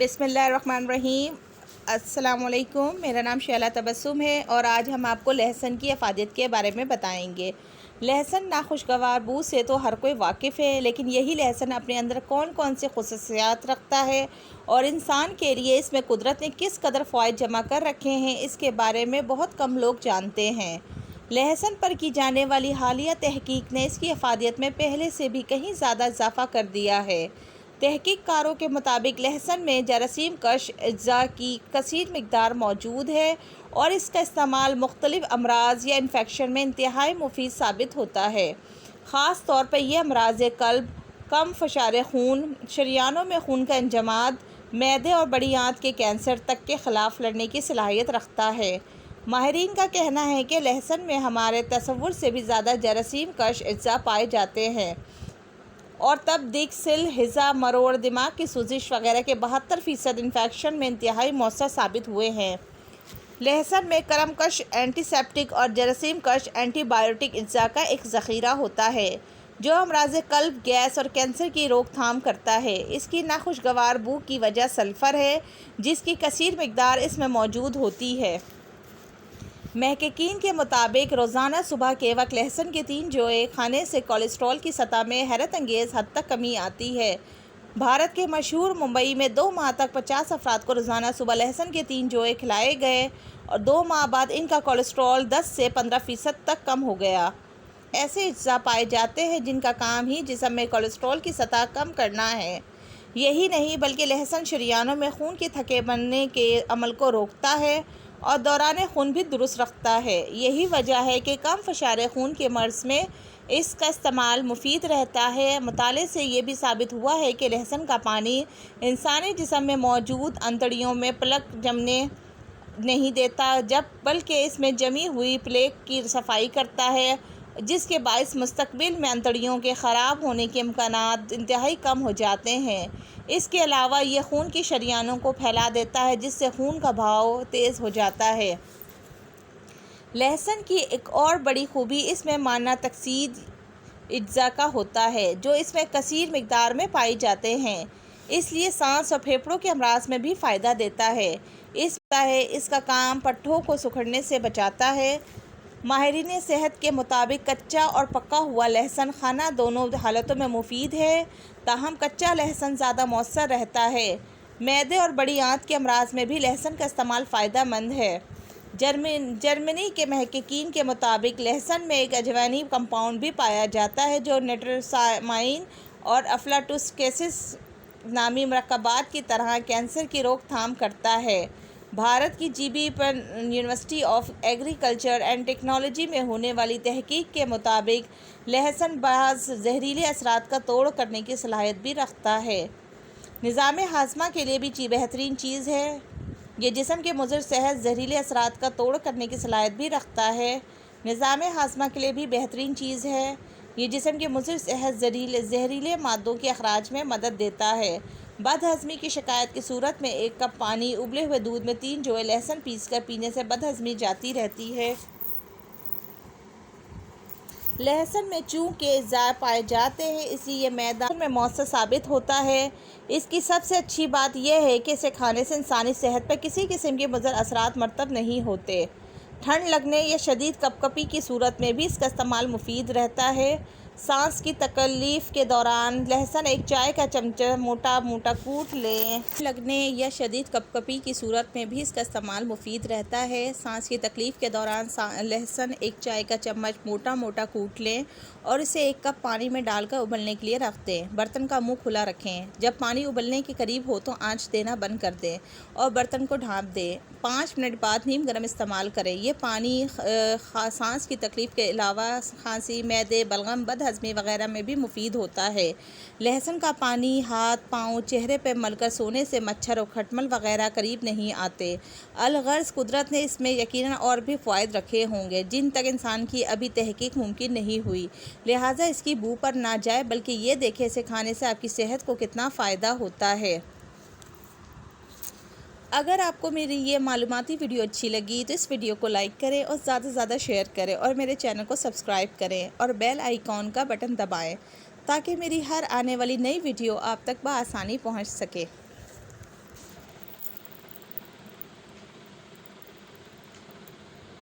बिस्मिल्लाहिर्रहमानिर्रहीम। अस्सलाम वालेकुम। मेरा नाम शैला तबस्सुम है और आज हम आपको लहसुन की अफादियत के बारे में बताएंगे। लहसुन नाखुशगवार बू से तो हर कोई वाकिफ़ है, लेकिन यही लहसुन अपने अंदर कौन कौन से खुसूसियात रखता है और इंसान के लिए इसमें कुदरत ने किस कदर फ़वाइद जमा कर रखे हैं, इसके बारे में बहुत कम लोग जानते हैं। लहसुन पर की जाने वाली हालिया तहकीक ने इसकी अफादियत में पहले से भी कहीं ज़्यादा इजाफ़ा कर दिया है। तहकीककारों के मुताबिक लहसुन में जरासीम कश अज्जा की कसीर मिकदार मौजूद है और इसका इस्तेमाल मुख्तलिफ अमराज या इन्फेक्शन में इंतहाई मुफीद साबित होता है। ख़ास तौर पर यह अमराज कल्ब, कम फशार खून, शरियानों में खून का इंजमाद, मैदे और बड़ी आंत के कैंसर तक के ख़िलाफ़ लड़ने की सलाहियत रखता है। माहिरीन का कहना है कि लहसुन में हमारे तसव्वुर से भी ज़्यादा जरासीम कश अज्जा पाए जाते हैं और तब दिक, सिल, हिज़ा, मरोड़, दिमाग की सूजिश वगैरह के 72% इन्फेक्शन में इंतहाई मौसर साबित हुए हैं। लहसुन में करम कश एंटीसेप्टिक और जरासीम कश एंटीबायोटिक अज्जा का एक ज़ख़ीरा होता है जो अमराज कल्ब, गैस और कैंसर की रोकथाम करता है। इसकी नाखुशगवार बू की वजह सल्फ़र है, जिसकी कसीर मिकदार इसमें मौजूद होती है। महक़क़ीन के मुताबिक रोज़ाना सुबह के वक्त लहसुन के 3 जोए खाने से कोलेस्ट्रॉल की सतह में हैरत अंगेज़ हद तक कमी आती है। भारत के मशहूर मुंबई में 2 माह तक 50 अफराद को रोज़ाना सुबह लहसुन के 3 जोए खिलाए गए और 2 माह बाद इनका कोलेस्ट्रॉल 10 से 15% तक कम हो गया। ऐसे अज्जा पाए जाते हैं जिनका काम ही जिस्म में कोलेस्ट्रॉल की सतह कम करना है। यही नहीं बल्कि लहसुन शरियानों में खून के थके बनने के अमल को रोकता है और दौरान खून भी दुरुस्त रखता है। यही वजह है कि कम फशार खून के मर्ज़ में इसका इस्तेमाल मुफीद रहता है। मुताले से ये भी साबित हुआ है कि लहसुन का पानी इंसानी जिस्म में मौजूद अंतड़ियों में प्लक जमने नहीं देता, बल्कि इसमें जमी हुई प्लेक की सफाई करता है, जिसके बायस मुस्तकबिल में अंतड़ियों के ख़राब होने के इम्कानात इंतहाई कम हो जाते हैं। इसके अलावा ये खून की शरियानों को फैला देता है, जिससे खून का बहाव तेज़ हो जाता है। लहसुन की एक और बड़ी खूबी इसमें माना तकसीद अज्जा का होता है, जो इसमें कसीर मिकदार में पाए जाते हैं, इसलिए सांस और फेफड़ों के अमराज में भी फ़ायदा देता है। इसका काम पट्ठों को सिकुड़ने से बचाता है। माहिरीन सेहत के मुताबिक कच्चा और पका हुआ लहसुन खाना दोनों हालतों में मुफीद है, ताहम कच्चा लहसुन ज़्यादा मौसर रहता है। मैदे और बड़ी आंत के अमराज में भी लहसुन का इस्तेमाल फ़ायदा मंद है। जर्मनी के महक़क़ीन के मुताबिक लहसुन में एक अजवैनी कंपाउंड भी पाया जाता है जो नाइट्रोसामाइन और अफ्लाटोक्सिस नामी मरकबात की तरह कैंसर की रोकथाम करता है। भारत की जीबी पर university of agriculture and technology में होने वाली तहकीक के मुताबिक लहसुन बाज़ जहरीले असरात का तोड़ करने की सलाहियत भी रखता है। निज़ाम हाज़मा के लिए भी बेहतरीन चीज़ है। ये जिस्म के मुज़र सेहत जहरीले असरात का तोड़ करने की सलाहियत भी रखता है। निज़ाम हाज़मा के लिए भी बेहतरीन चीज़ है। ये जिस्म के मुज़र सेहत जहरीले मादों के अखराज में मदद देता है। बदहज़मी की शिकायत की सूरत में 1 कप पानी उबले हुए दूध में 3 जोए लहसुन पीसकर पीने से बदहज़मी जाती रहती है। लहसुन में चूँकि अज़्ज़ा पाए जाते हैं, इसलिए ये मैदा में मौसर साबित होता है। इसकी सबसे अच्छी बात यह है कि इसे खाने से इंसानी सेहत पर किसी किस्म के मुज़र असरात मरतब नहीं होते। ठंड लगने या शदीद कपकपी की सूरत में भी इसका इस्तेमाल मुफीद रहता है। सांस की तकलीफ़ के दौरान लहसुन 1 चाय का चमचा मोटा मोटा कूट लें। लगने या शदीद कपकपी की सूरत में भी इसका इस्तेमाल मुफीद रहता है। सांस की तकलीफ़ के दौरान लहसुन 1 चाय का चम्मच मोटा मोटा कूट लें और इसे 1 कप पानी में डालकर उबलने के लिए रख दें। बर्तन का मुंह खुला रखें। जब पानी उबलने के करीब हो तो आंच देना बंद कर दें और बर्तन को ढाँप दें। 5 मिनट बाद नीम गर्म इस्तेमाल करें। ये पानी सांस की तकलीफ़ के अलावा खांसी, मैदे, बलगम, बदहज़मी वगैरह में भी मुफीद होता है। लहसुन का पानी हाथ, पाँव, चेहरे पर मलकर सोने से मच्छर और खटमल वगैरह करीब नहीं आते। अलगर्ज़ कुदरत ने इसमें यकीनन और भी फ़वाइद रखे होंगे जिन तक इंसान की अभी तहकीक मुमकिन नहीं हुई, लिहाजा इसकी बू पर ना जाए, बल्कि ये देखें इसे खाने से आपकी सेहत को कितना फ़ायदा होता है। अगर आपको मेरी ये मालूमाती वीडियो अच्छी लगी तो इस वीडियो को लाइक करें और ज़्यादा से ज़्यादा शेयर करें और मेरे चैनल को सब्सक्राइब करें और बेल आइकॉन का बटन दबाएं ताकि मेरी हर आने वाली नई वीडियो आप तक बआसानी पहुंच सके।